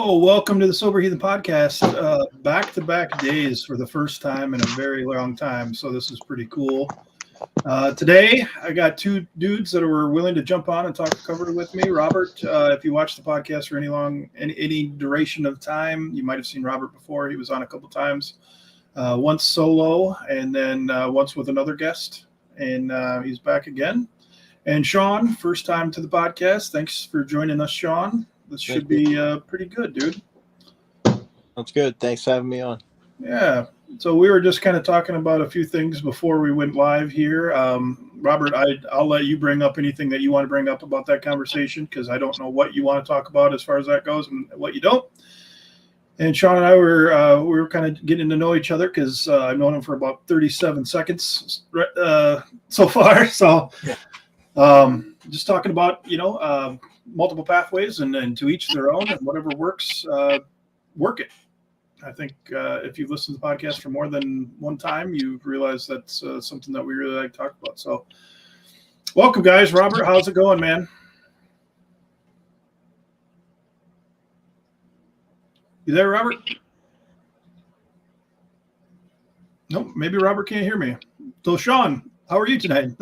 So, welcome to the Sober Heathen podcast. Back-to-back days for the first time in a very long time. So this is pretty cool. Today, I got two dudes that were willing to jump on and talk recovery with me. Robert, if you watched the podcast for any duration of time, you might have seen Robert before. He was on a couple times, once solo and then once with another guest. And he's back again. And Sean, first time to the podcast. Thanks for joining us, Sean. This should be pretty good, dude. Sounds good. Thanks for having me on. Yeah. So we were just kind of talking about a few things before we went live here. Robert, I'll let you bring up anything that you want to bring up about that conversation because I don't know what you want to talk about as far as that goes and what you don't. And Sean and I were kind of getting to know each other because I've known him for about 37 seconds so far. So just talking about, multiple pathways and to each their own and whatever works, work it. I think if you've listened to the podcast for more than one time, you've realized that's something that we really like to talk about. So welcome, guys. Robert, how's it going, man? You there, Robert? Nope, maybe Robert can't hear me. So Sean, how are you tonight?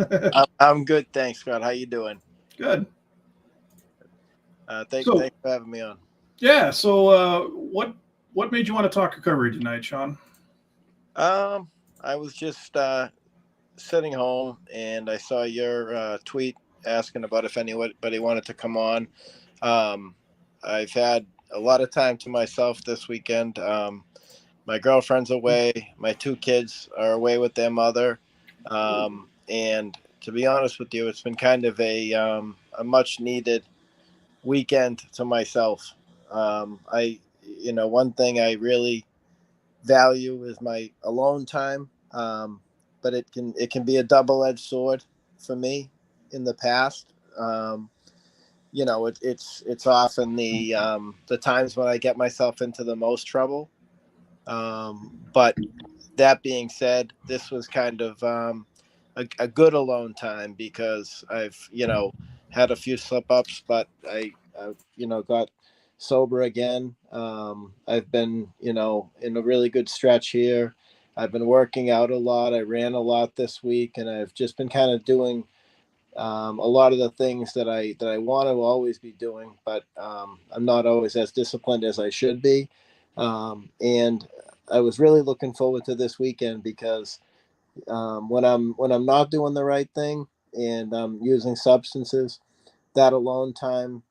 I'm good, thanks, Scott. How you doing? Good. Thanks for having me on. Yeah. So, what made you want to talk recovery tonight, Sean? I was just sitting home and I saw your tweet asking about if anybody wanted to come on. I've had a lot of time to myself this weekend. My girlfriend's away. My two kids are away with their mother. And to be honest with you, it's been kind of a much needed weekend to myself. One thing I really value is my alone time. But it can be a double-edged sword for me in the past. It's often the times when I get myself into the most trouble. But that being said, this was kind of a good alone time because I've had a few slip-ups, but I got sober again. I've been in a really good stretch here. I've been working out a lot. I ran a lot this week, and I've just been kind of doing a lot of the things that I want to always be doing, but I'm not always as disciplined as I should be. And I was really looking forward to this weekend because when I'm not doing the right thing and I'm using substances, that alone time,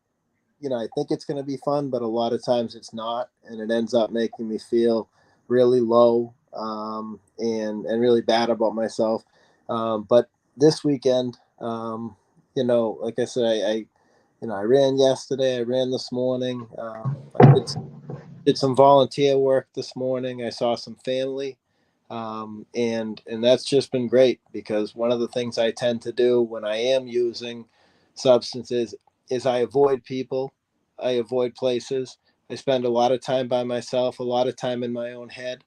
I think it's going to be fun, but a lot of times it's not, and it ends up making me feel really low and really bad about myself. But this weekend, like I said, I ran yesterday, I ran this morning, I did some volunteer work this morning. I saw some family. And that's just been great because one of the things I tend to do when I am using substances is I avoid people, I avoid places. I spend a lot of time by myself, a lot of time in my own head.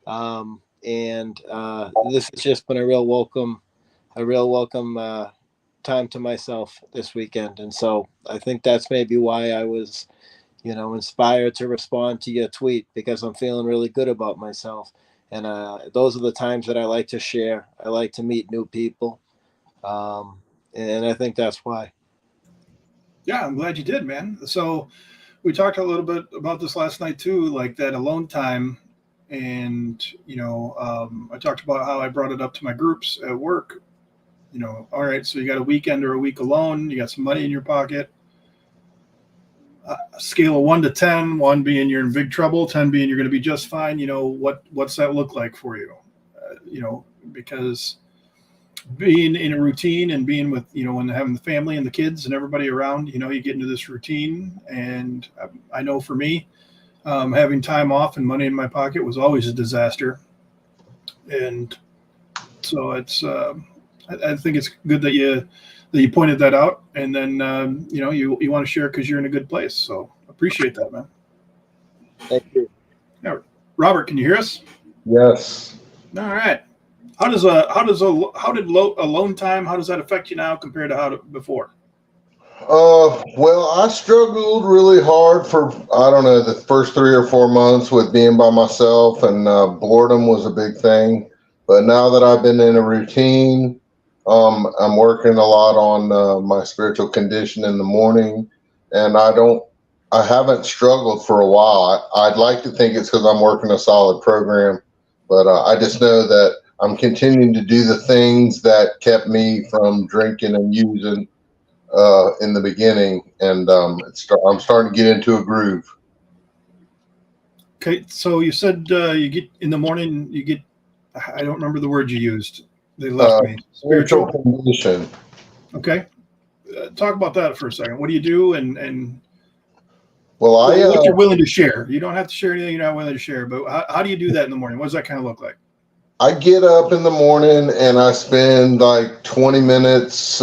And this has just been a real welcome time to myself this weekend. And so I think that's maybe why I was, inspired to respond to your tweet because I'm feeling really good about myself. And those are the times that I like to share. I like to meet new people. And I think that's why. Yeah, I'm glad you did, man. So we talked a little bit about this last night too, like that alone time. And, I talked about how I brought it up to my groups at work. All right, so you got a weekend or a week alone. You got some money in your pocket. A scale of 1 to 10, 1 being you're in big trouble, 10 being you're going to be just fine. What's that look like for you? Because being in a routine and being with, when having the family and the kids and everybody around, you get into this routine. And I know for me, having time off and money in my pocket was always a disaster. And so it's, I think it's good that you pointed that out, and then you want to share because you're in a good place. So appreciate that, man. Thank you. Yeah, Robert, can you hear us? Yes. All right. How did alone time? How does that affect you now compared to before? Well, I struggled really hard for, I don't know, the first 3 or 4 months with being by myself, and boredom was a big thing. But now that I've been in a routine, I'm working a lot on my spiritual condition in the morning, and I haven't struggled for a while. I'd like to think it's because I'm working a solid program, but I just know that I'm continuing to do the things that kept me from drinking and using in the beginning, and I'm starting to get into a groove. Okay, so you said you get in the morning. You get. I don't remember the word you used. They left Uh, me. Spiritual Spiritual. condition. Okay, talk about that for a second. What do you do, and Well, what you're willing to share? You don't have to share anything you're not willing to share. But how do you do that in the morning? What does that kind of look like? I get up in the morning and I spend like 20 minutes,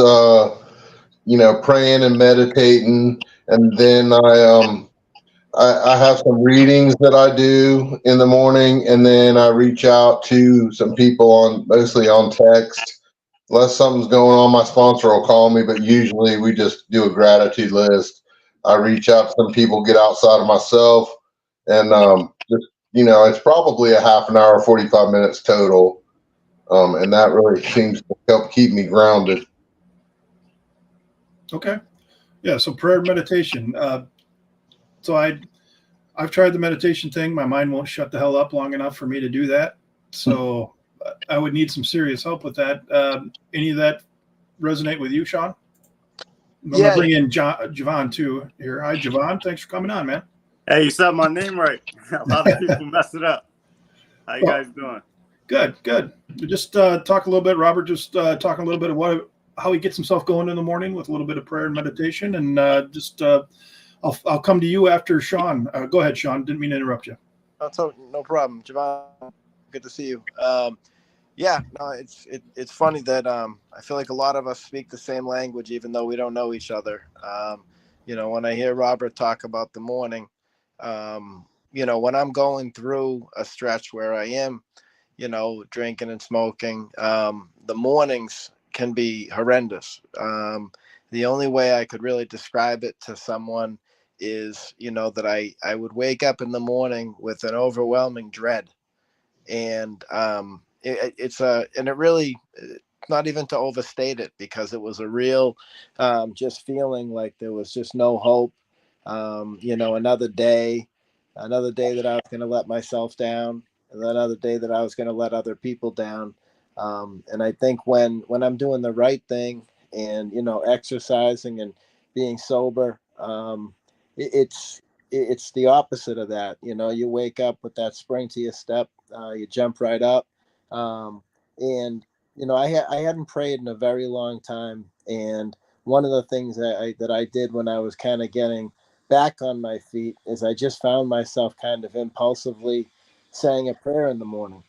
praying and meditating, and then I have some readings that I do in the morning, and then I reach out to some people on mostly on text. Unless something's going on, my sponsor will call me, but usually we just do a gratitude list. I reach out to some people, get outside of myself, and just it's probably a half an hour, 45 minutes total, and that really seems to help keep me grounded. Okay, yeah. So prayer and meditation. So I've tried the meditation thing. My mind won't shut the hell up long enough for me to do that. So I would need some serious help with that. Any of that resonate with you, Sean? I'm going to Yeah, bring in Javon too here. Hi, Javon. Thanks for coming on, man. Hey, you said my name right. A lot of people mess it up. How you guys doing? Good, good. Just talk a little bit. Robert just talking a little bit of how he gets himself going in the morning with a little bit of prayer and meditation, and I'll come to you after Sean. Go ahead, Sean. Didn't mean to interrupt you. no problem, Javon. Good to see you. Yeah, no, it's funny that I feel like a lot of us speak the same language, even though we don't know each other. When I hear Robert talk about the morning, when I'm going through a stretch where I am, drinking and smoking, the mornings can be horrendous. The only way I could really describe it to someone is, that I would wake up in the morning with an overwhelming dread. And and it really, not even to overstate it, because it was a real just feeling like there was just no hope. Another day that I was going to let myself down, and another day that I was going to let other people down. And I think when I'm doing the right thing, and exercising and being sober, it's it's the opposite of that. You wake up with that spring to your step, you jump right up. And I hadn't prayed in a very long time, and one of the things that I did when I was kind of getting back on my feet is I just found myself kind of impulsively saying a prayer in the morning,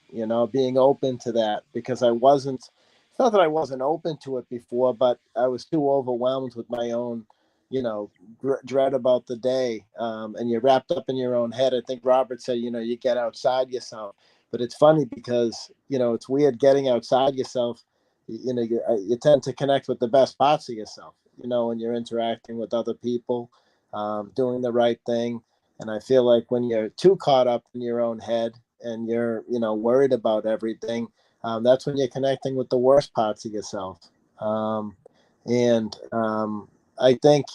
being open to that, because it's not that I wasn't open to it before, but I was too overwhelmed with my own, dread about the day. And you're wrapped up in your own head. I think Robert said, you get outside yourself. But it's funny because, it's weird getting outside yourself. You tend to connect with the best parts of yourself, when you're interacting with other people, doing the right thing. And I feel like when you're too caught up in your own head and you're, worried about everything, that's when you're connecting with the worst parts of yourself. And I think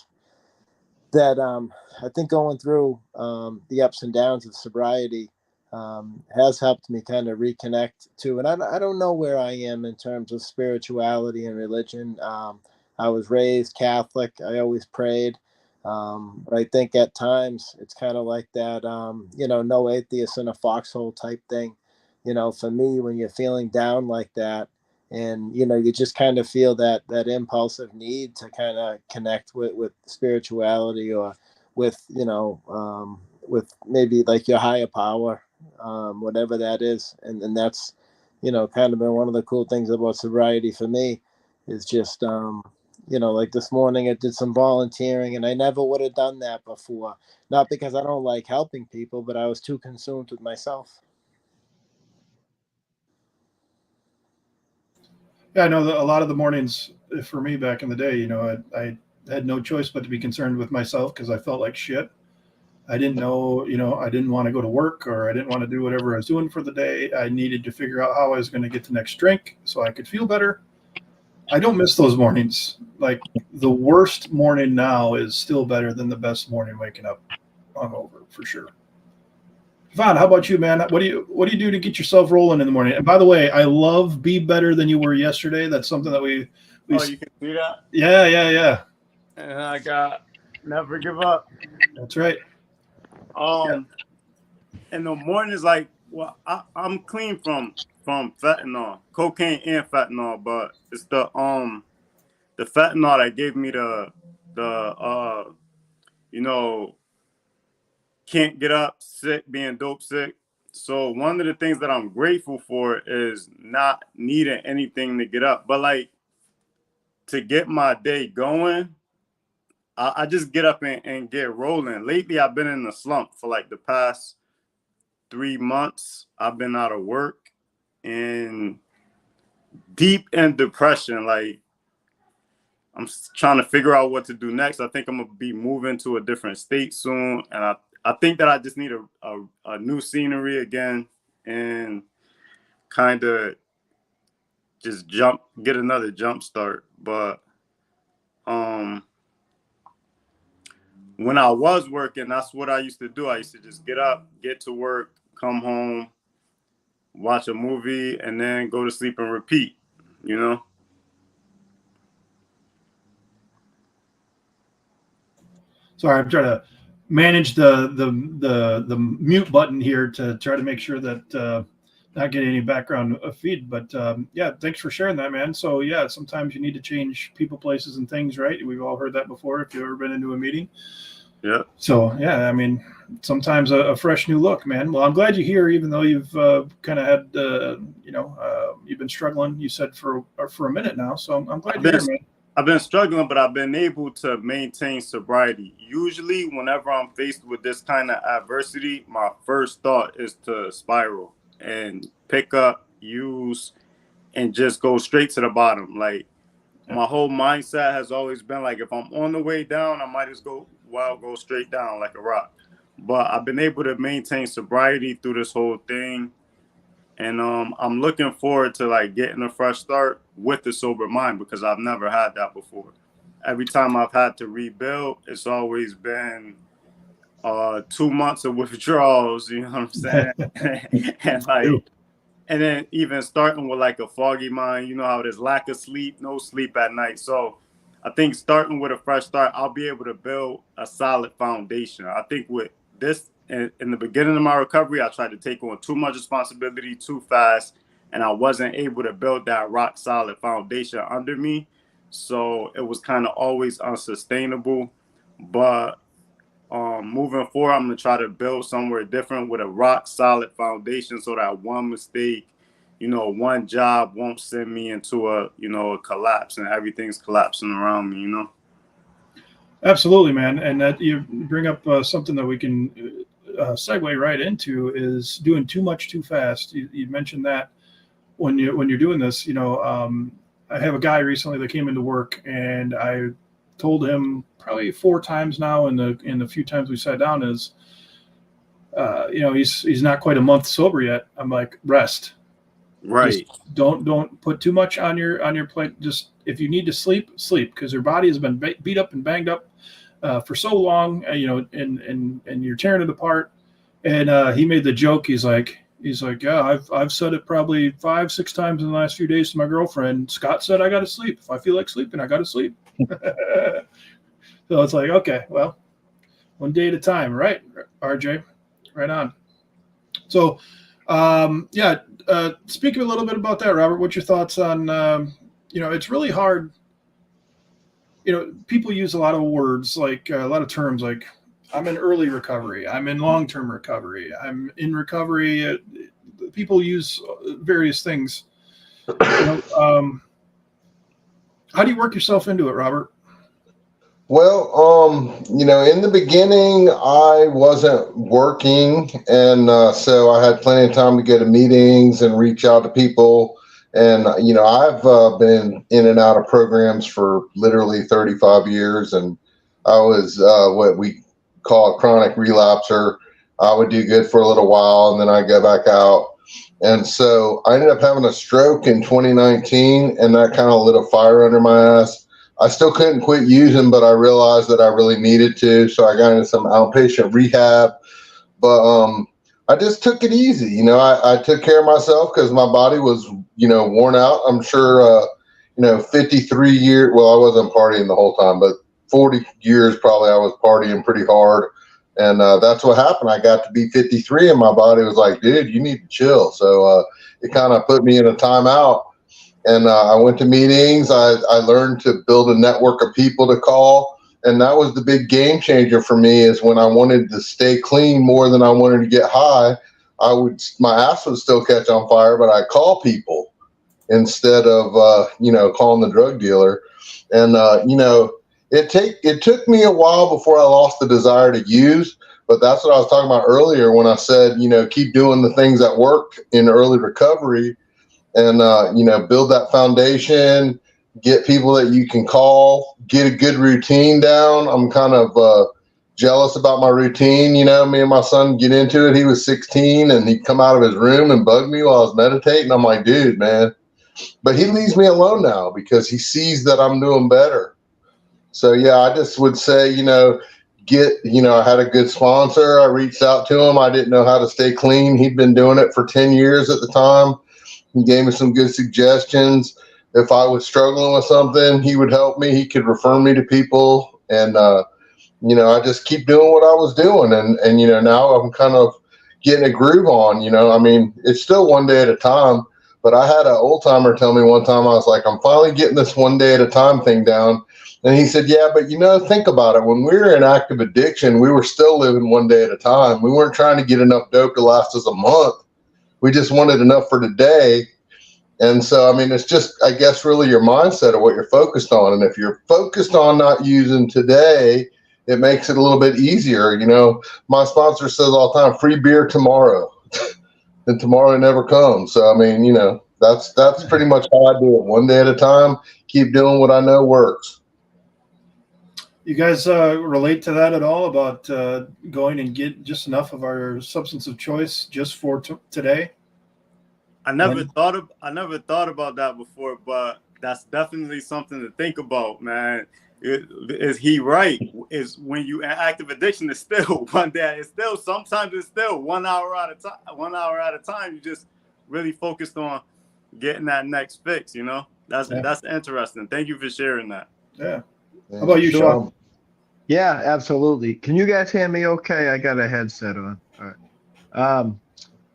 that I think going through the ups and downs of sobriety has helped me kind of reconnect to, and I don't know where I am in terms of spirituality and religion. I was raised Catholic. I always prayed. But I think at times it's kind of like that, no atheist in a foxhole type thing. For me, when you're feeling down like that, and you just kind of feel that impulsive need to kind of connect with spirituality, or with with maybe like your higher power, whatever that is. And that's kind of been one of the cool things about sobriety for me, is just like this morning I did some volunteering, and I never would have done that before, not because I don't like helping people, but I was too consumed with myself. Yeah, I know that a lot of the mornings for me back in the day, I had no choice but to be concerned with myself because I felt like shit. I didn't know, I didn't want to go to work or I didn't want to do whatever I was doing for the day. I needed to figure out how I was going to get the next drink so I could feel better. I don't miss those mornings. Like the worst morning now is still better than the best morning waking up hungover for sure. Vaughn, how about you, man? What do you do to get yourself rolling in the morning? And by the way, I love Be Better Than You Were Yesterday. That's something that we Oh, you can see that? Yeah. And I got Never Give Up. That's right. In the mornings, like, well, I'm clean from fentanyl, cocaine and fentanyl, but it's the fentanyl that gave me the can't get up, sick, being dope sick. So one of the things that I'm grateful for is not needing anything to get up, but like to get my day going, I just get up and get rolling. Lately, I've been in a slump for like the past 3 months. I've been out of work and deep in depression. Like I'm trying to figure out what to do next. I think I'm gonna be moving to a different state soon, and I think that I just need a new scenery again and kind of just get another jump start. But when I was working, that's what I used to do. I used to just get up, get to work, come home, watch a movie, and then go to sleep and repeat, Sorry, I'm trying to manage the mute button here to try to make sure that not getting any background feed. But yeah, thanks for sharing that, man. So yeah, sometimes you need to change people, places, and things, right? We've all heard that before if you've ever been into a meeting. Yeah. So yeah, I mean, sometimes a fresh new look, man. Well, I'm glad you're here, even though you've kind of had, you've been struggling. You said for a minute now, so I'm glad you're here, man. I've been struggling, but I've been able to maintain sobriety. Usually, whenever I'm faced with this kind of adversity, my first thought is to spiral and pick up, use, and just go straight to the bottom. Like my whole mindset has always been like, if I'm on the way down, I might as go straight down like a rock. But I've been able to maintain sobriety through this whole thing. And I'm looking forward to like getting a fresh start with the sober mind because I've never had that before. Every time I've had to rebuild, it's always been 2 months of withdrawals, you know what I'm saying? and then even starting with like a foggy mind, you know how there's lack of sleep, no sleep at night. So I think starting with a fresh start, I'll be able to build a solid foundation. I think with this, in the beginning of my recovery, I tried to take on too much responsibility too fast, and I wasn't able to build that rock solid foundation under me. So it was kind of always unsustainable. But moving forward, I'm going to try to build somewhere different with a rock solid foundation so that one mistake, one job won't send me into a collapse and everything's collapsing around me, Absolutely, man. And that you bring up something that we can segue right into is doing too much too fast. You mentioned that when you're doing this, I have a guy recently that came into work and I told him probably 4 times now in the few times we sat down is, he's not quite a month sober yet. I'm like, rest. Right. Just don't put too much on your plate. Just if you need to sleep because your body has been beat up and banged up for so long, and you're tearing it apart. And he made the joke. He's like, yeah, I've said it probably 5-6 times in the last few days to my girlfriend. Scott said I got to sleep. If I feel like sleeping, I got to sleep. So it's like, okay, well, one day at a time, right, RJ? Right on. So, speaking a little bit about that, Robert, what's your thoughts on, it's really hard. People use a lot of words, like a lot of terms, like I'm in early recovery, I'm in long-term recovery, I'm in recovery. People use various things. How do you work yourself into it, Robert? Well, in the beginning, I wasn't working, and so I had plenty of time to go to meetings and reach out to people And, I've been in and out of programs for literally 35 years. And I was what we call a chronic relapser. I would do good for a little while and then I'd go back out. And so I ended up having a stroke in 2019, and that kind of lit a fire under my ass. I still couldn't quit using, but I realized that I really needed to. So I got into some outpatient rehab. But I just took it easy. I took care of myself because my body was, worn out. I'm sure, 53 years. Well, I wasn't partying the whole time, but 40 years probably I was partying pretty hard. And that's what happened. I got to be 53 and my body was like, dude, you need to chill. So it kind of put me in a timeout. And I went to meetings. I learned to build a network of people to call. And that was the big game changer for me, is when I wanted to stay clean more than I wanted to get high, my ass would still catch on fire, but I'd call people instead of, calling the drug dealer. And, it took me a while before I lost the desire to use, but that's what I was talking about earlier when I said, keep doing the things that work in early recovery and, build that foundation, get people that you can call, get a good routine down. I'm kind of jealous about my routine. Me and my son get into it. He was 16 and he'd come out of his room and bug me while I was meditating. I'm like, dude, man. But he leaves me alone now because he sees that I'm doing better. So, yeah, I just would say, I had a good sponsor. I reached out to him. I didn't know how to stay clean. He'd been doing it for 10 years at the time. He gave me some good suggestions. If I was struggling with something, he would help me. He could refer me to people. And, I just keep doing what I was doing. And now I'm kind of getting a groove on, it's still one day at a time. But I had an old timer tell me one time, I was like, I'm finally getting this one day at a time thing down. And he said, yeah, but think about it. When we were in active addiction, we were still living one day at a time. We weren't trying to get enough dope to last us a month. We just wanted enough for today. And so, it's just, I guess, really your mindset of what you're focused on. And if you're focused on not using today, it makes it a little bit easier. My sponsor says all the time, free beer tomorrow. And tomorrow never comes. So, that's pretty much how I do it. One day at a time, keep doing what I know works. You guys relate to that at all about going and get just enough of our substance of choice just for today? I never thought about that before, but that's definitely something to think about, man. Is he right? Is when you in active addiction, it's still one day. It's still sometimes it's still 1 hour at a time. 1 hour at a time. You just really focused on getting that next fix. That's interesting. Thank you for sharing that. Yeah. How about you, Sean? Yeah, absolutely. Can you guys hear me okay? I got a headset on. All right.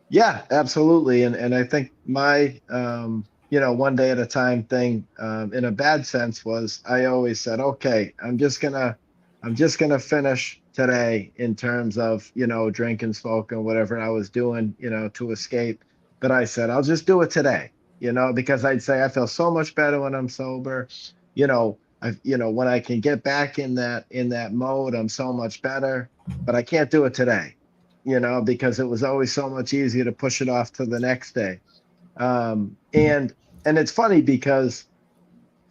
Yeah, absolutely. And I think my, one day at a time thing, in a bad sense was I always said, okay, I'm just gonna finish today in terms of, drinking, smoking, whatever I was doing, to escape. But I said, I'll just do it today, because I'd say I feel so much better when I'm sober, when I can get back in that mode, I'm so much better, but I can't do it today, because it was always so much easier to push it off to the next day. And it's funny because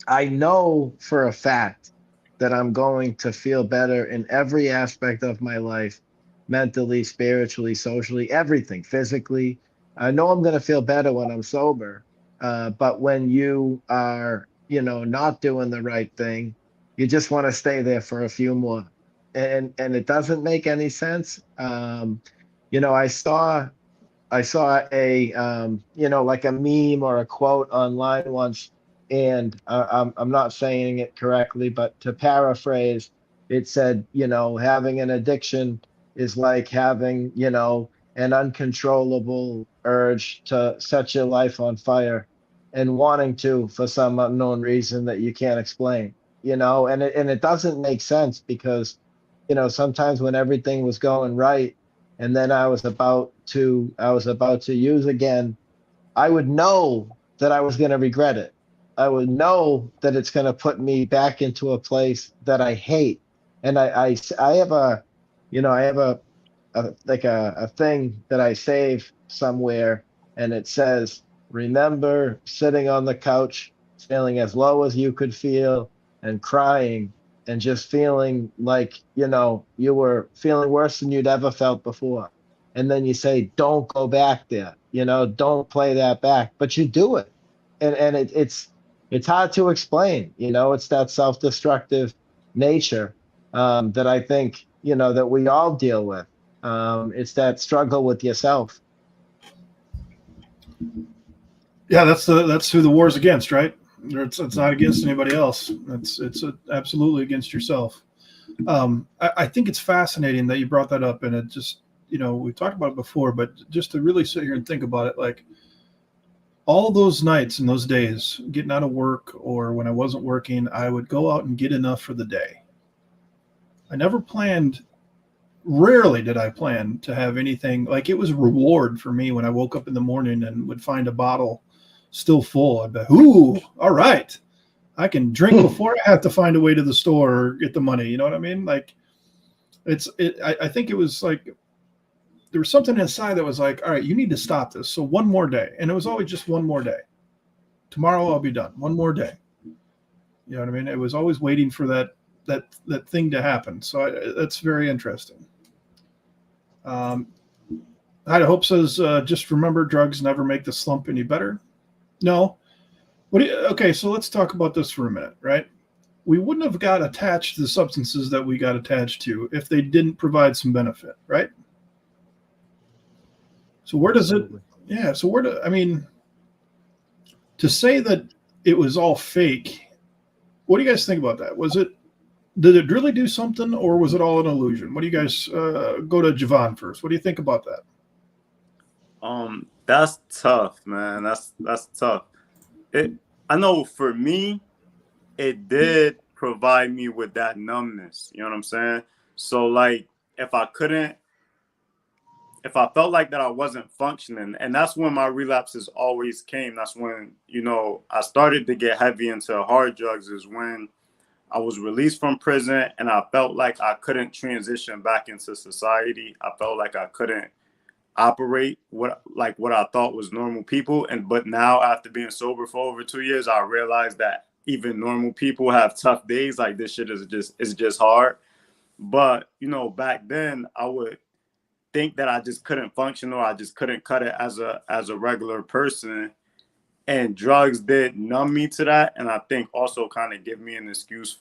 I know for a fact that I'm going to feel better in every aspect of my life, mentally, spiritually, socially, everything, physically. I know I'm going to feel better when I'm sober. But when you are not doing the right thing, you just want to stay there for a few more, and it doesn't make any sense. I saw a like a meme or a quote online once, and I'm not saying it correctly, but to paraphrase, it said, having an addiction is like having, an uncontrollable urge to set your life on fire and wanting to for some unknown reason that you can't explain, and it doesn't make sense because, sometimes when everything was going right and then I was about to use again, I would know that I was going to regret it. I would know that it's going to put me back into a place that I hate. And I have a thing that I save somewhere, and it says, remember sitting on the couch, feeling as low as you could feel and crying and just feeling like, you were feeling worse than you'd ever felt before. And then you say, don't go back there, don't play that back, but you do it. And it's hard to explain, it's that self-destructive nature that I think, that we all deal with. It's that struggle with yourself. Yeah, that's who the war's against, right? It's not against anybody else. It's absolutely against yourself. I think it's fascinating that you brought that up, and it just, we talked about it before, but just to really sit here and think about it, like all those nights and those days, getting out of work or when I wasn't working, I would go out and get enough for the day. I never planned. Rarely did I plan to have anything. Like, it was a reward for me when I woke up in the morning and would find a bottle still full. I'd be, ooh, all right, I can drink before I have to find a way to the store or get the money. You know what I mean? Like, I think it was like there was something inside that was like, all right, you need to stop this. So one more day, and it was always just one more day. Tomorrow I'll be done. One more day. You know what I mean? It was always waiting for that thing to happen. So that's very interesting. Ida Hope says, just remember, drugs never make the slump any better. No. Okay, so let's talk about this for a minute, right? We wouldn't have got attached to the substances that we got attached to if they didn't provide some benefit, right? So where does it, yeah, so I mean, to say that it was all fake, what do you guys think about that? Did it really do something, or was it all an illusion? What do you guys, go to Javon first. What do you think about that? That's tough, man. That's tough. I know for me, it did provide me with that numbness. You know what I'm saying? So like, if I felt like that I wasn't functioning, and that's when my relapses always came. That's when, I started to get heavy into hard drugs, is when I was released from prison and I felt like I couldn't transition back into society. I felt like I couldn't operate what I thought was normal people. But now, after being sober for over 2 years, I realized that even normal people have tough days. Like, this shit is just hard. But, back then I would think that I just couldn't function, or I just couldn't cut it as a regular person. And drugs did numb me to that. And I think also kind of give me an excuse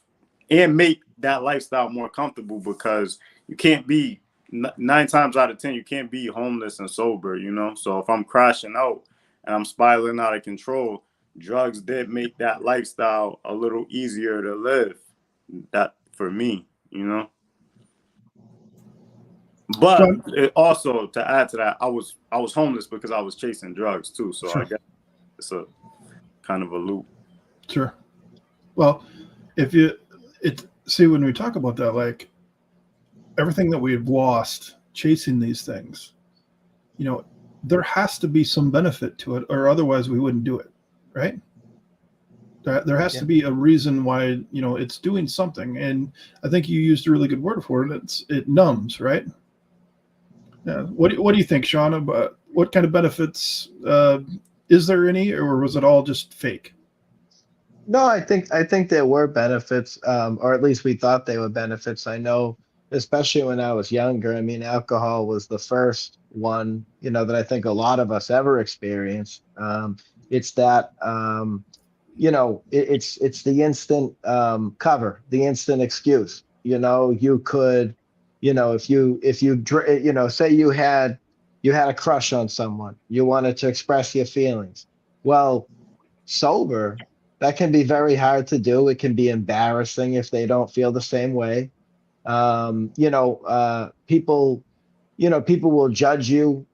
and make that lifestyle more comfortable, because you can't be 9 times out of 10, you can't be homeless and sober, So if I'm crashing out and I'm spiraling out of control, drugs did make that lifestyle a little easier to live. That for me, But it also, to add to that, I was homeless because I was chasing drugs too. So sure. I guess it's a kind of a loop. Sure. Well, see, when we talk about that, like everything that we've lost chasing these things, there has to be some benefit to it, or otherwise we wouldn't do it, right? There has to be a reason why, it's doing something. And I think you used a really good word for it. It numbs, right? Yeah. What do you think, Sean? About what kind of benefits? Is there any, or was it all just fake? No, I think there were benefits, or at least we thought they were benefits. I know, especially when I was younger. I mean, alcohol was the first one, that I think a lot of us ever experienced. It's that, it's the instant cover, the instant excuse. You could, if you say you had a crush on someone, you wanted to express your feelings. Well, sober, that can be very hard to do. It can be embarrassing if they don't feel the same way. People will judge you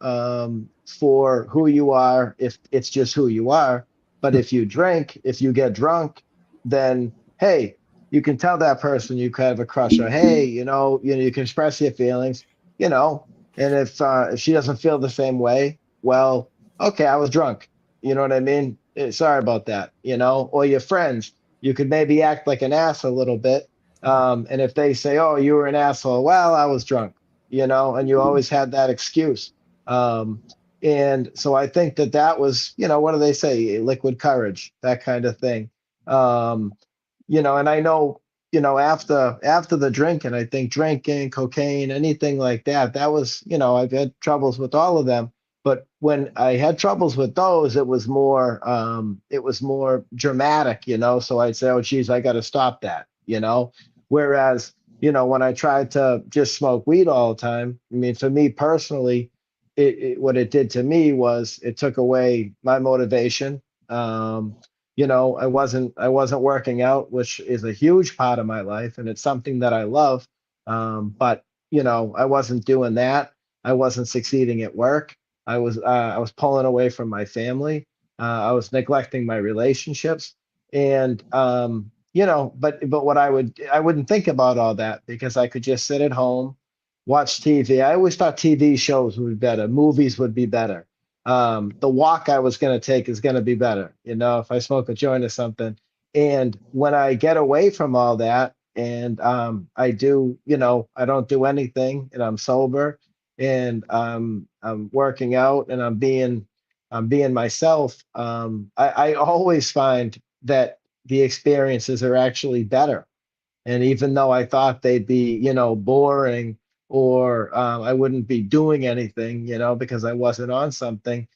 for who you are if it's just who you are. But if you get drunk, then hey, you can tell that person you could have a crush, or hey, you can express your feelings, and if she doesn't feel the same way, well, okay, I was drunk. You know what I mean? Sorry about that, or your friends, you could maybe act like an ass a little bit. And if they say, oh, you were an asshole, well, I was drunk, and you always had that excuse. And so I think that that was, what do they say? Liquid courage, that kind of thing. Um, and I know, after the drinking, I think drinking, cocaine, anything like that, that was, I've had troubles with all of them. But when I had troubles with those, it was more dramatic, So I'd say, oh, geez, I got to stop that. Whereas, when I tried to just smoke weed all the time, I mean, for me personally, what it did to me was it took away my motivation. I wasn't working out, which is a huge part of my life, and it's something that I love. But I wasn't doing that. I wasn't succeeding at work. I was pulling away from my family. I was neglecting my relationships, and but what I wouldn't think about all that because I could just sit at home, watch TV. I always thought TV shows would be better, movies would be better. The walk I was going to take is going to be better, if I smoke a joint or something. And when I get away from all that and I do, I don't do anything and I'm sober and I'm working out and I'm being myself. I always find that the experiences are actually better. And even though I thought they'd be, boring or I wouldn't be doing anything, because I wasn't on something,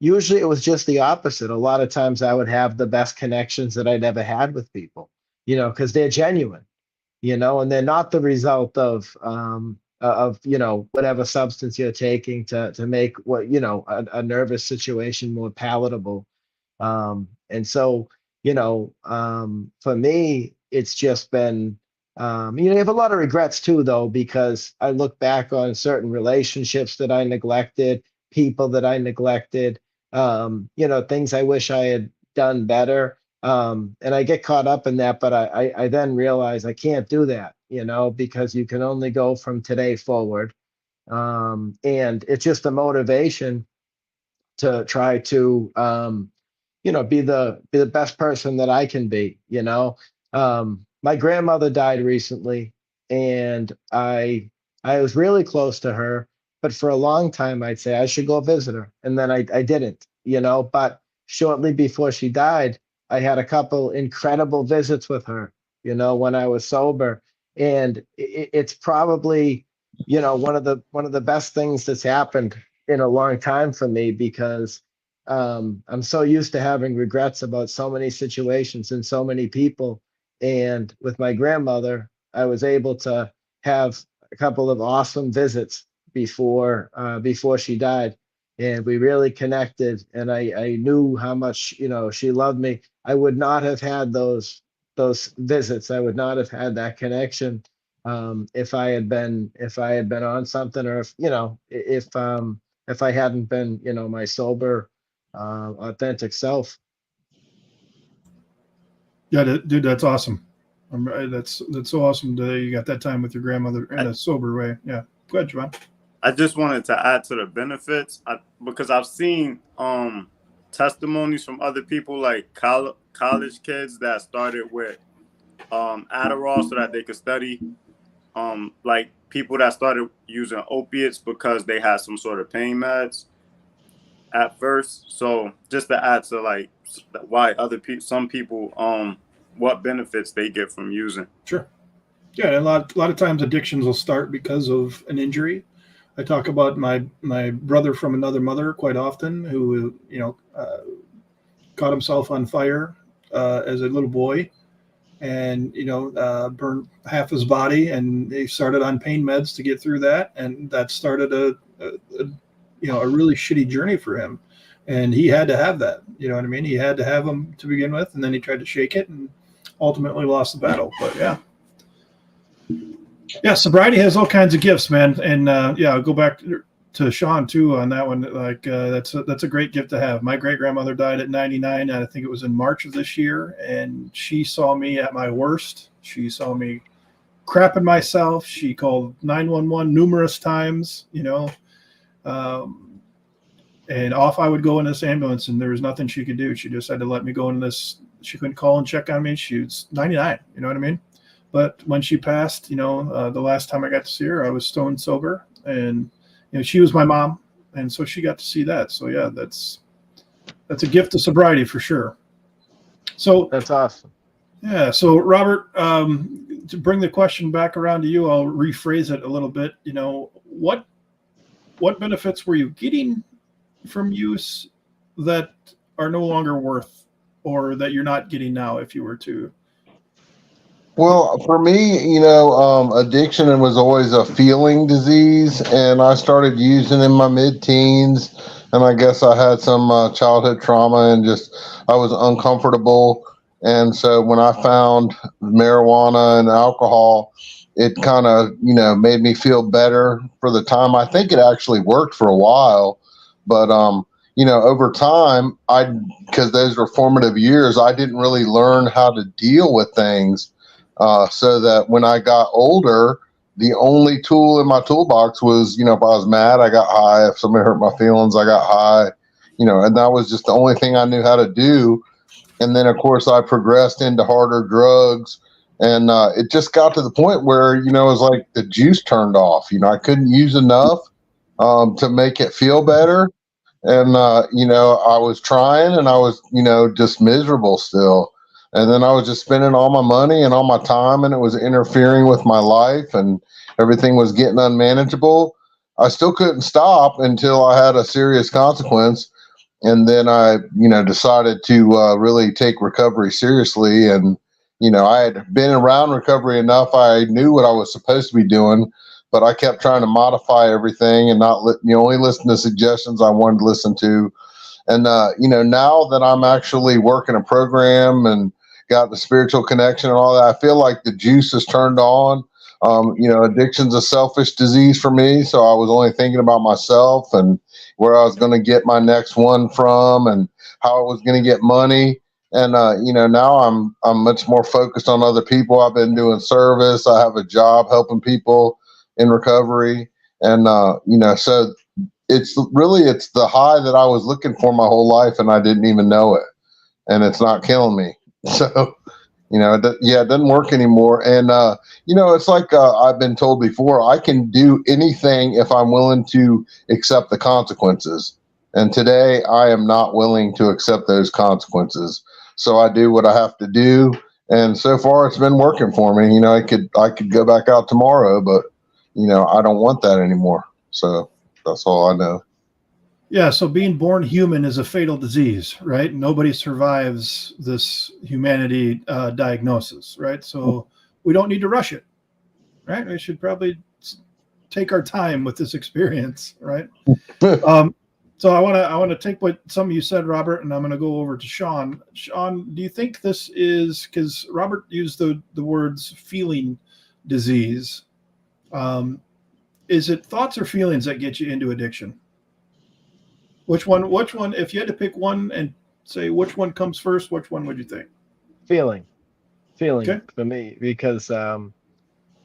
usually it was just the opposite. A lot of times I would have the best connections that I'd ever had with people, because they're genuine, and they're not the result of whatever substance you're taking to make what, a nervous situation more palatable. And so, for me, it's just been, I have a lot of regrets too, though, because I look back on certain relationships that I neglected, people that I neglected, things I wish I had done better. And I get caught up in that, but I then realize I can't do that, because you can only go from today forward. And it's just a motivation to try to be the best person that I can be. My grandmother died recently, and I was really close to her, but for a long time I'd say I should go visit her, and then I didn't. But shortly before she died, I had a couple incredible visits with her. When I was sober, and it's probably one of the best things that's happened in a long time for me because I'm so used to having regrets about so many situations and so many people. And with my grandmother, I was able to have a couple of awesome visits before she died. And we really connected. And I knew how much, she loved me. I would not have had those visits. I would not have had that connection if I had been on something or if I hadn't been, my sober authentic self. Yeah, dude, that's awesome. That's so awesome that you got that time with your grandmother in a sober way. Yeah, go ahead, Javon. I just wanted to add to the benefits because I've seen testimonies from other people like college kids that started with Adderall so that they could study, like people that started using opiates because they had some sort of pain meds at first. So just to add to like why some people, what benefits they get from using. Sure. Yeah, and a lot of times addictions will start because of an injury. I talk about my brother from another mother quite often, who caught himself on fire as a little boy, and burned half his body, and he started on pain meds to get through that, and that started a really shitty journey for him, and he had to have that. You know what I mean? He had to have them to begin with, and then he tried to shake it, and ultimately lost the battle. But yeah, sobriety has all kinds of gifts, man. And I'll go back to Sean too on that one. Like that's a great gift to have. My great grandmother died at 99, and I think it was in March of this year. And she saw me at my worst. She saw me crapping myself. She called 911 numerous times. And off I would go in this ambulance, and there was nothing she could do. She just had to let me go in this. She couldn't call and check on me. She was 99. You know what I mean? But when she passed, the last time I got to see her, I was stone sober, and she was my mom. And so she got to see that. So yeah, that's a gift of sobriety for sure. So That's awesome. yeah. So Robert, to bring the question back around to you, I'll rephrase it a little bit. What benefits were you getting from use that are no longer worth, or that you're not getting now if you were to? Well, for me, addiction was always a feeling disease, and I started using in my mid-teens, and I guess I had some childhood trauma, and just I was uncomfortable, and so when I found marijuana and alcohol, it kind of made me feel better for the time. I think it actually worked for a while, but over time, because those were formative years, I didn't really learn how to deal with things. So that when I got older, the only tool in my toolbox was, if I was mad, I got high. If somebody hurt my feelings, I got high, and that was just the only thing I knew how to do. And then, of course, I progressed into harder drugs. And it just got to the point where, it was like the juice turned off. I couldn't use enough to make it feel better. And, I was trying, and I was, just miserable still. And then I was just spending all my money and all my time, and it was interfering with my life, and everything was getting unmanageable. I still couldn't stop until I had a serious consequence. And then I, decided to really take recovery seriously. And, I had been around recovery enough. I knew what I was supposed to be doing, but I kept trying to modify everything and not only listen to suggestions I wanted to listen to. And, now that I'm actually working a program and got the spiritual connection and all that, I feel like the juice is turned on. Addiction's a selfish disease for me. So I was only thinking about myself and where I was going to get my next one from and how I was going to get money. And, now I'm much more focused on other people. I've been doing service. I have a job helping people in recovery. And, so it's the high that I was looking for my whole life, and I didn't even know it, and it's not killing me. So, it doesn't work anymore. And, it's like I've been told before, I can do anything if I'm willing to accept the consequences. And today I am not willing to accept those consequences. So I do what I have to do. And so far it's been working for me. I could go back out tomorrow, but, I don't want that anymore. So that's all I know. Yeah, so being born human is a fatal disease, right? Nobody survives this humanity diagnosis, right? So we don't need to rush it, right? We should probably take our time with this experience, right? So I want to take what some of you said, Robert, and I'm going to go over to Sean. Sean, do you think this is, because Robert used the words feeling disease? Is it thoughts or feelings that get you into addiction? Which one, if you had to pick one and say which one comes first, which one would you think? Feeling Okay. for me, because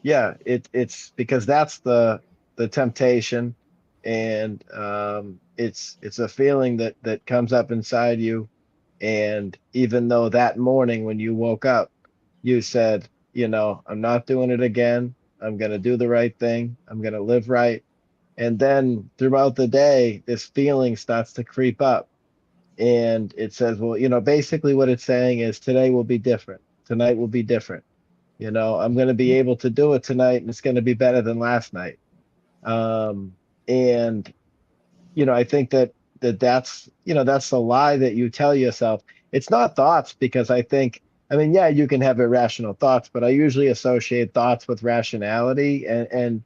it's because that's the temptation, and it's a feeling that comes up inside you. And even though that morning when you woke up, you said, I'm not doing it again. I'm going to do the right thing. I'm going to live right. And then throughout the day, this feeling starts to creep up, and it says, well, basically what it's saying is today will be different. Tonight will be different. I'm going to be able to do it tonight, and it's going to be better than last night. And, I think that's the lie that you tell yourself. It's not thoughts, because yeah, you can have irrational thoughts, but I usually associate thoughts with rationality. And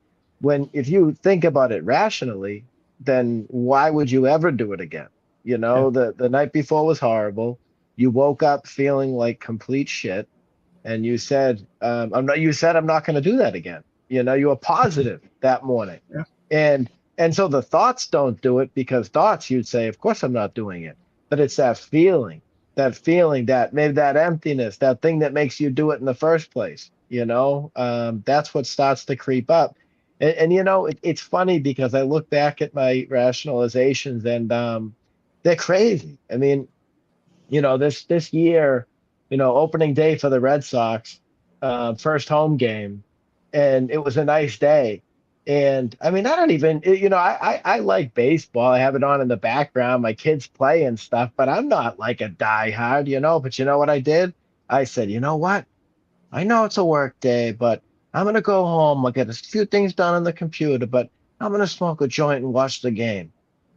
if you think about it rationally, then why would you ever do it again? Yeah. The night before was horrible. You woke up feeling like complete shit, and you said, I'm not going to do that again. You were positive that morning. Yeah. And so the thoughts don't do it, because thoughts, you'd say, of course I'm not doing it. But it's that feeling, that maybe that emptiness, that thing that makes you do it in the first place. That's what starts to creep up. And it's funny, because I look back at my rationalizations, and they're crazy. I mean, this year, opening day for the Red Sox, first home game, and it was a nice day. And I mean, I don't even, I like baseball. I have it on in the background. My kids play and stuff, but I'm not like a diehard, But you know what I did? I said, you know what? I know it's a work day, but I'm gonna go home. I'll get a few things done on the computer, but I'm gonna smoke a joint and watch the game.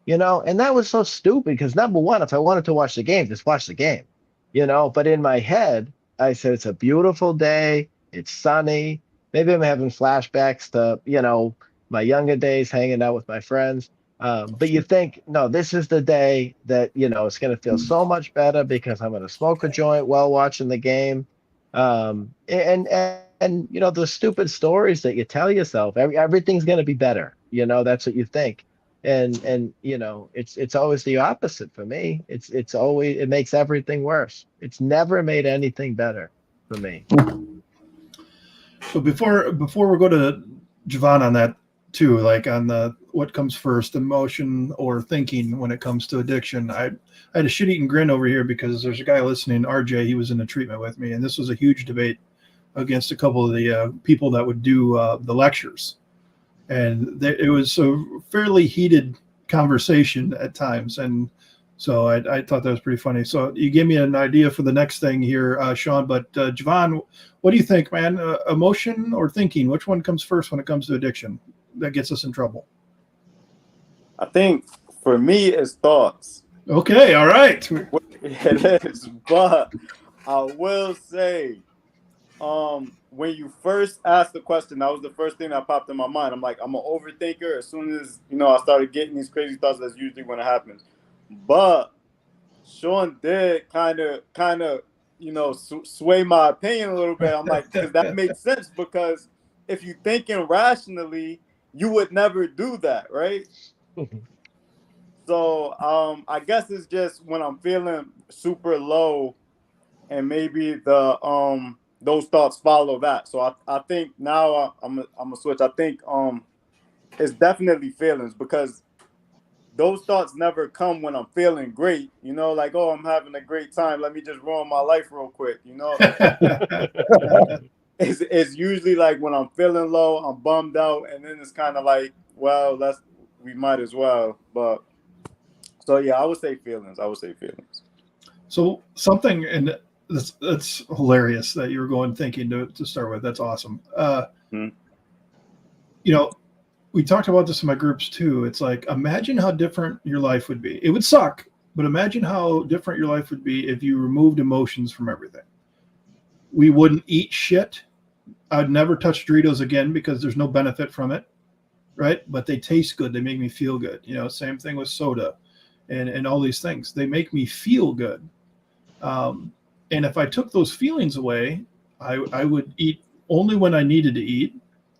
And that was so stupid because number one, if I wanted to watch the game, just watch the game. But in my head, I said it's a beautiful day, it's sunny. Maybe I'm having flashbacks to, my younger days hanging out with my friends. But you think, no, this is the day that, it's gonna feel so much better because I'm gonna smoke a joint while watching the game. And the stupid stories that you tell yourself, everything's going to be better. That's what you think. And it's always the opposite for me. It's always, it makes everything worse. It's never made anything better for me. So before we go to Javon on that too, like on the what comes first, emotion or thinking when it comes to addiction, I had a shit eating grin over here because there's a guy listening, RJ. He was in the treatment with me, and this was a huge debate against a couple of the people that would do the lectures, and it was a fairly heated conversation at times, and so I thought that was pretty funny. So you gave me an idea for the next thing here, Sean. But Javon, what do you think, man? Emotion or thinking? Which one comes first when it comes to addiction that gets us in trouble? I think for me, it's thoughts. Okay, all right. It is, but I will say, when you first asked the question, that was the first thing that popped in my mind. I'm like, I'm an overthinker. As soon as I started getting these crazy thoughts, that's usually when it happens. But Sean did kind of, sway my opinion a little bit. I'm like, because that makes sense. Because if you thinking rationally, you would never do that, right? So I guess it's just when I'm feeling super low, and maybe the those thoughts follow that. So I think now I'm a switch. I think it's definitely feelings, because those thoughts never come when I'm feeling great. Like, oh, I'm having a great time, let me just ruin my life real quick. It's usually like when I'm feeling low, I'm bummed out, and then it's kind of like, well, we might as well. But so yeah, I would say feelings. So something, and that's hilarious that you were going thinking to start with. That's awesome. We talked about this in my groups too. It's like, imagine how different your life would be. It would suck, but imagine how different your life would be if you removed emotions from everything. We wouldn't eat shit. I'd never touch Doritos again because there's no benefit from it, right? But they taste good. They make me feel good. Same thing with soda and all these things. They make me feel good. And if I took those feelings away, I would eat only when I needed to eat.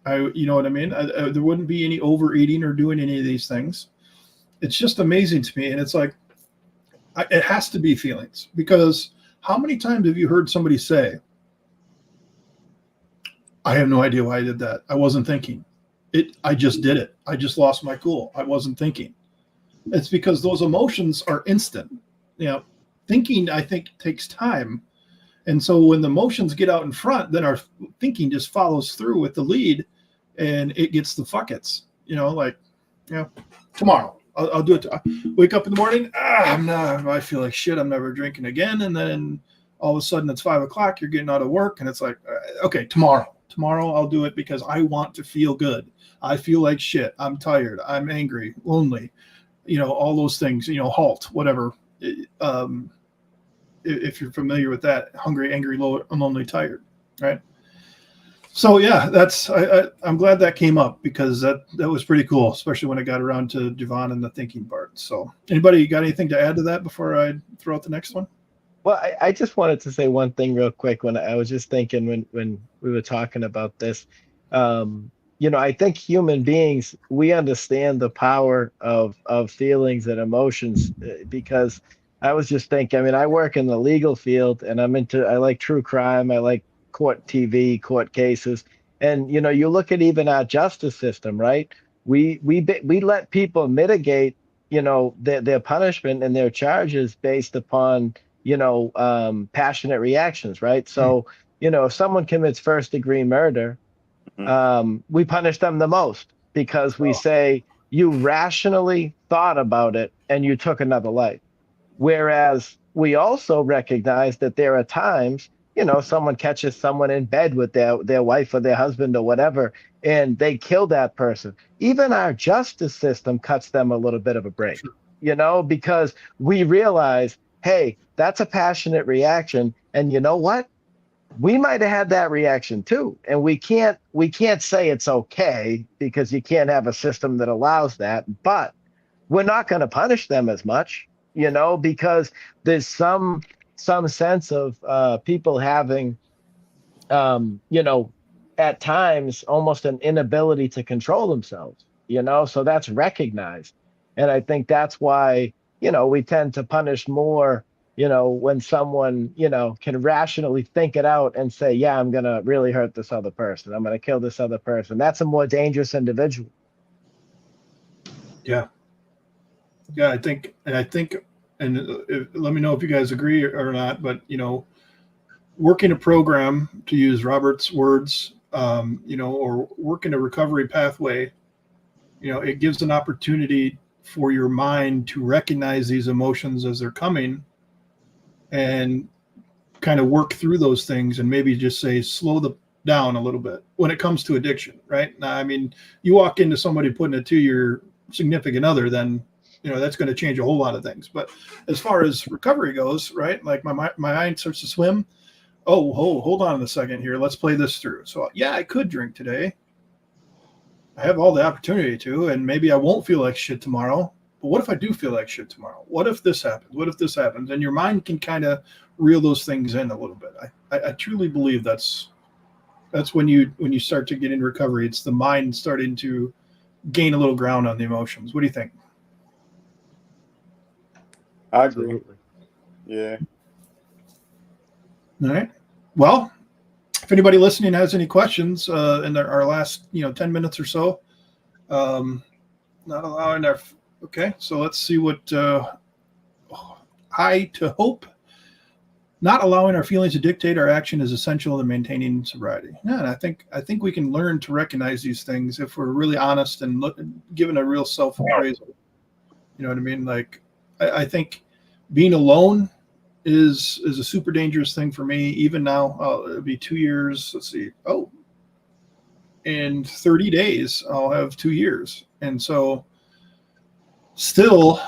You know what I mean? There wouldn't be any overeating or doing any of these things. It's just amazing to me. And it's like, it has to be feelings, because how many times have you heard somebody say, I have no idea why I did that. I wasn't thinking. I just did it. I just lost my cool. I wasn't thinking. It's because those emotions are instant. Thinking, I think, takes time. And so when the emotions get out in front, then our thinking just follows through with the lead, and it gets the fuckets. Tomorrow I'll do it. Wake up in the morning. I feel like shit. I'm never drinking again. And then all of a sudden it's 5 o'clock. You're getting out of work, and it's like, okay, tomorrow I'll do it because I want to feel good. I feel like shit. I'm tired. I'm angry, lonely. All those things. Halt, whatever. If you're familiar with that, hungry, angry, lonely, tired, right? So yeah, I'm glad that came up, because that was pretty cool, especially when it got around to Javon and the thinking part. So anybody got anything to add to that before I throw out the next one? Well, I just wanted to say one thing real quick. When I was just thinking when we were talking about this, I think human beings, we understand the power of feelings and emotions, because I was just thinking, I mean, I work in the legal field, and I like true crime. I like court TV, court cases. And, you look at even our justice system, right? We let people mitigate, their punishment and their charges based upon, passionate reactions, right? So, if someone commits first degree murder, we punish them the most. because we say you rationally thought about it and you took another life. Whereas we also recognize that there are times, someone catches someone in bed with their wife or their husband or whatever, and they kill that person. Even our justice system cuts them a little bit of a break, because we realize, hey, that's a passionate reaction. And you know what? We might have had that reaction too. And we can't say it's okay, because you can't have a system that allows that, but we're not going to punish them as much, because there's some sense of people having, at times almost an inability to control themselves, so that's recognized. And I think that's why, we tend to punish more, when someone, can rationally think it out and say, yeah, I'm going to really hurt this other person. I'm going to kill this other person. That's a more dangerous individual. Yeah. Yeah, I think, and let me know if you guys agree or not, but, working a program, to use Robert's words, or working a recovery pathway, it gives an opportunity for your mind to recognize these emotions as they're coming and kind of work through those things, and maybe just say, slow down a little bit when it comes to addiction, right? Now, I mean, you walk into somebody putting it to your significant other, then that's going to change a whole lot of things. But as far as recovery goes, right, like my mind starts to swim. Oh, hold on a second here. Let's play this through. So yeah, I could drink today. I have all the opportunity to, and maybe I won't feel like shit tomorrow. But what if I do feel like shit tomorrow? What if this happens? What if this happens? And your mind can kind of reel those things in a little bit. I truly believe that's when you start to get in recovery. It's the mind starting to gain a little ground on the emotions. What do you think? I agree. Absolutely. Yeah. All right. Well, if anybody listening has any questions in our last 10 minutes or so, not allowing our. Okay, so let's see what high to hope. Not allowing our feelings to dictate our action is essential in maintaining sobriety. Yeah, and I think we can learn to recognize these things if we're really honest and given a real self-appraisal. You know what I mean? Like, I think being alone is a super dangerous thing for me. Even now, it'll be 2 years. Let's see. Oh, in 30 days, I'll have 2 years. And so still,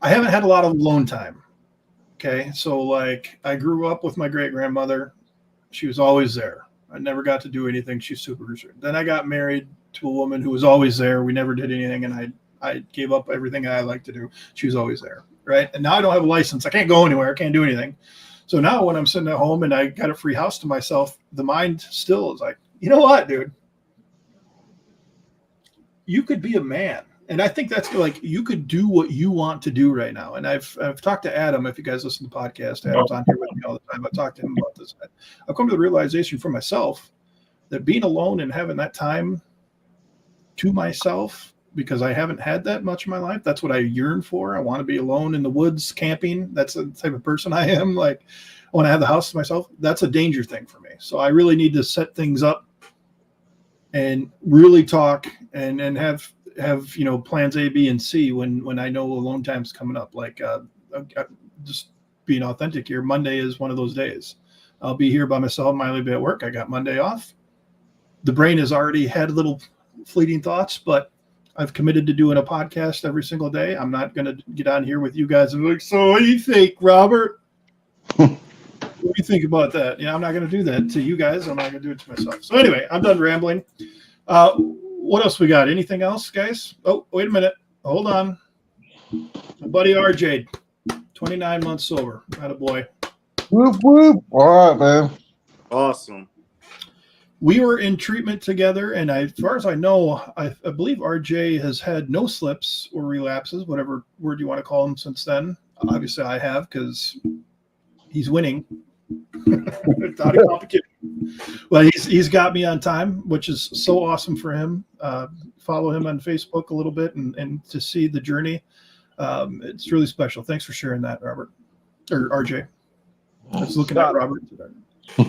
I haven't had a lot of alone time. Okay. So like, I grew up with my great grandmother. She was always there. I never got to do anything. She's super reserved. Then I got married to a woman who was always there. We never did anything. And I gave up everything I like to do. She was always there. Right. And now I don't have a license. I can't go anywhere. I can't do anything. So now when I'm sitting at home and I got a free house to myself, the mind still is like, you know what, dude? You could be a man. And I think that's like, you could do what you want to do right now. And I've talked to Adam. If you guys listen to the podcast, Adam's on here with me all the time. I talked to him about this. I've come to the realization for myself that being alone and having that time to myself, because I haven't had that much in my life. That's what I yearn for. I want to be alone in the woods camping. That's the type of person I am. Like, I want to have the house to myself. That's a danger thing for me. So I really need to set things up and really talk and have plans A, B, and C when I know alone time's coming up. Like, just being authentic here. Monday is one of those days. I'll be here by myself. Miley will be at work. I got Monday off. The brain has already had little fleeting thoughts, but I've committed to doing a podcast every single day. I'm not going to get on here with you guys and be like, so what do you think, Robert? What do you think about that? Yeah, I'm not going to do that to you guys. I'm not going to do it to myself. So anyway, I'm done rambling. What else we got? Anything else, guys? Oh, wait a minute. Hold on. My buddy RJ, 29 months sober. Attaboy. Whoop, whoop. All right, man. Awesome. We were in treatment together, and as far as I know, I believe RJ has had no slips or relapses, whatever word you want to call them, since then. Obviously, I have, because he's winning. Without a competition. Well, he's got me on time, which is so awesome for him. Follow him on Facebook a little bit and to see the journey. It's really special. Thanks for sharing that, Robert. Or RJ. I was looking at Robert today.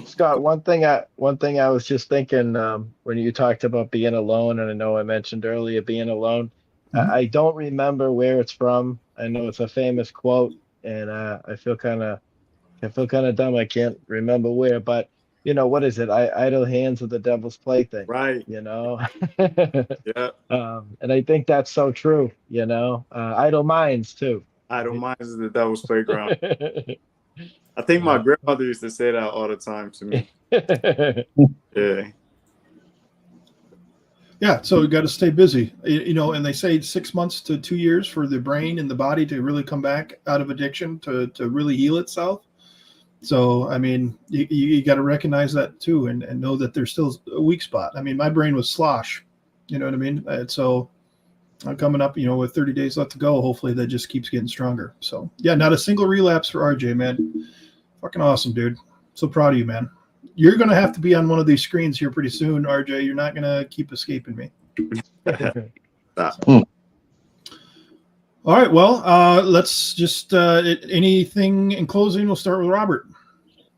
Scott, one thing I was just thinking when you talked about being alone, and I know I mentioned earlier being alone. Mhm. I don't remember where it's from. I know it's a famous quote, and I feel kind of dumb. I can't remember where, but what is it? Idle hands are the devil's plaything. Right. You know, Yeah. and I think that's so true. Idle minds too. I don't mind is the devil's playground. I think my Yeah. grandmother used to say that all the time to me. Yeah. Yeah, so you got to stay busy, and they say 6 months to 2 years for the brain and the body to really come back out of addiction to really heal itself. So, I mean, you got to recognize that too, and know that there's still a weak spot. I mean, my brain was slosh, you know what I mean? And so I'm coming up, with 30 days left to go. Hopefully that just keeps getting stronger. So yeah, not a single relapse for RJ, man. Fucking awesome, dude. So proud of you, man. You're going to have to be on one of these screens here pretty soon, RJ. You're not going to keep escaping me. All right. Well, let's just anything in closing. We'll start with Robert.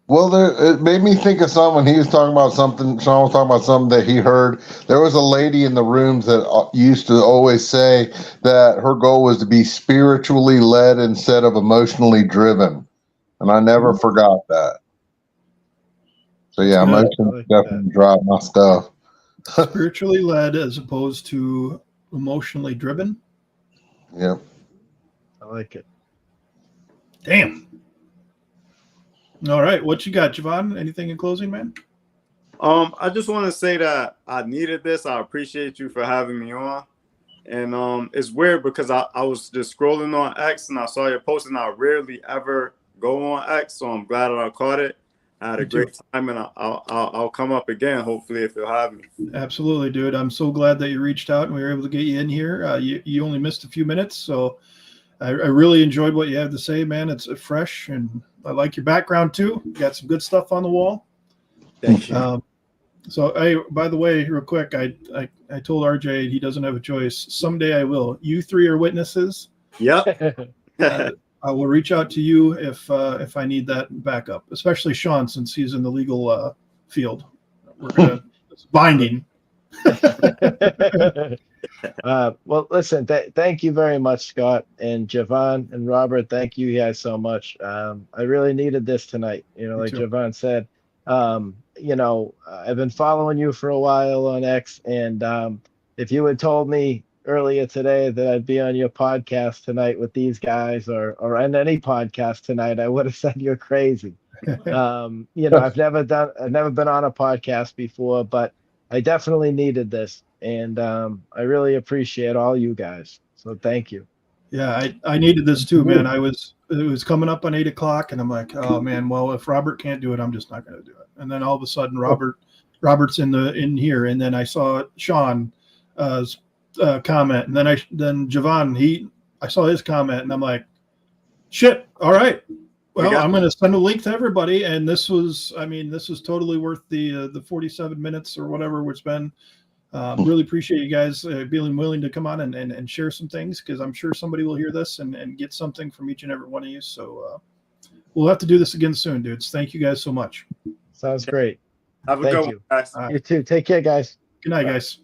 Well, it made me think of something when he was talking about something. Sean was talking about something that he heard. There was a lady in the rooms that used to always say that her goal was to be spiritually led instead of emotionally driven. And I never forgot that. So yeah, emotions definitely drive my stuff. Spiritually led as opposed to emotionally driven. Yep. I like it. Damn. All right. What you got, Javon? Anything in closing, man? I just want to say that I needed this. I appreciate you for having me on. And it's weird because I was just scrolling on X and I saw your post, and I rarely ever go on X, so I'm glad that I caught it. I had a great time, and I'll come up again, hopefully, if you'll have me. Absolutely, dude. I'm so glad that you reached out and we were able to get you in here. You only missed a few minutes, so I really enjoyed what you have to say, man. It's fresh, and I like your background too. You got some good stuff on the wall. Thank you. So, hey, by the way, real quick, I told RJ he doesn't have a choice. Someday I will. You three are witnesses. Yep. I will reach out to you if I need that backup, especially Sean, since he's in the legal field. We're gonna it's binding. Well, listen, thank you very much, Scott and Javon and Robert. Thank you guys so much. I really needed this tonight. Like Javon said, I've been following you for a while on X, and if you had told me earlier today that I'd be on your podcast tonight with these guys or on any podcast tonight, I would have said you're crazy. I've never been on a podcast before, but I definitely needed this, and I really appreciate all you guys. So thank you. Yeah, I needed this too, man. It was coming up on 8 o'clock, and I'm like, oh man, well, if Robert can't do it, I'm just not going to do it. And then all of a sudden, Robert's in here, and then I saw Sean comment, and then Javon I saw his comment, and I'm like, shit, all right. Well, I'm going to send a link to everybody, and this was totally worth the 47 minutes or whatever it's been. Really appreciate you guys being willing to come on and share some things, because I'm sure somebody will hear this and get something from each and every one of you. So we'll have to do this again soon, dudes. Thank you guys so much. Sounds great. Have a good one, guys. You too. Take care, guys. Good night, guys.